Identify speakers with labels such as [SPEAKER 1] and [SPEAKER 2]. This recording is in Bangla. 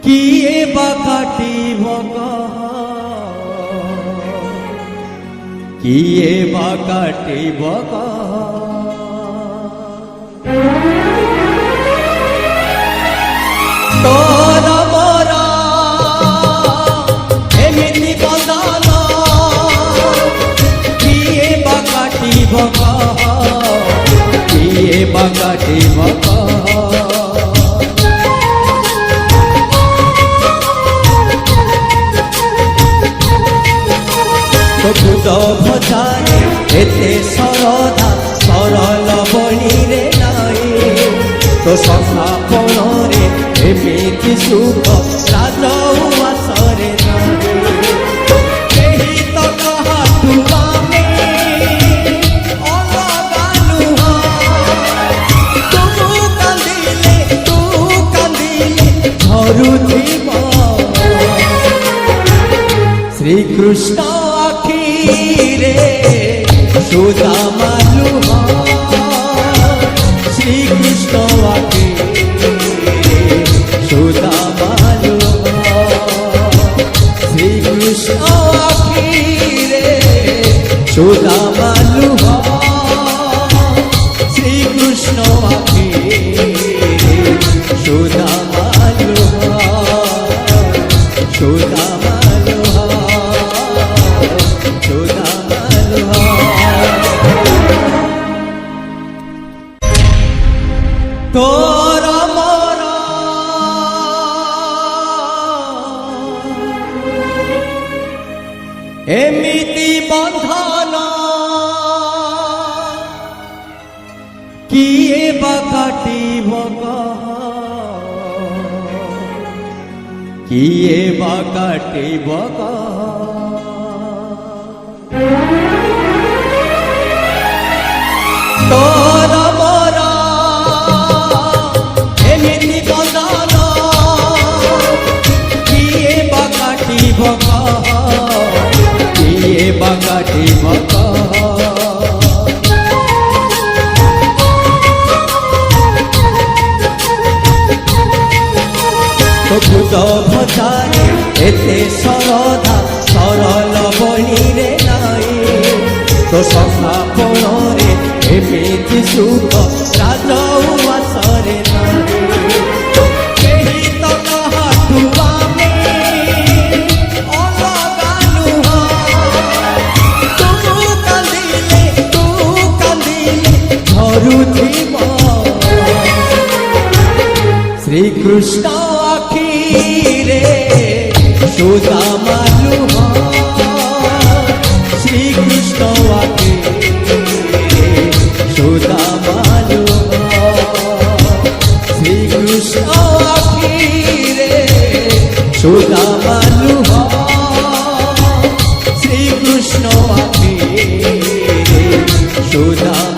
[SPEAKER 1] কিয়ে বা কাটিব কিয়ে বা কাটিব তোর মোর এমিতি বদল কিয়ে বা কাটিব কিয়ে বা কাটিব ভূত ভজারে এতে সরধা সরল বণীরে নাই তো সখাপণরে এমিতি সুখ রাজ উয়াসরে নাই কেহি তো কাহাঠু আমি অলগা নୁହ ତୁ କାନ୍ଦିଲେ ଝରୁଥିବ ଶ୍ରୀକୃଷ୍ଣ रे सुदामा लुह श्री कृष्ण आके सुदामा लुह श्री कृष्ण आके रे सुदामा लुह श्री कृष्ण आके सुदामा लुह सुदामा তোর মোর এমিতি বন্ধন কিয়ে বা কাটিব কিয়ে বা কাটিব তোর মোর এমিতি বদল কিয়ে বা কাটিব কিয়ে বা কাটিব ভূত ভজারে এতে সরধা সরল বণীরে নাই তো সখাপণরে এমিতি সুখ রাজ উয়াসরে নাই কেহি তো কাহাঠু আমি অলগা নୁହ ତୁ କାନ୍ଦିଲେ ଝରୁଥିବ ଶ୍ରୀକୃଷ୍ଣ আখিরে সুদামা লুহ শ্রীকৃষ্ণ আকে সুদামা লুহ শ্রীকৃষ্ণ আখিরে সুদামা লুহ শ্রীকৃষ্ণ আকে সুদামা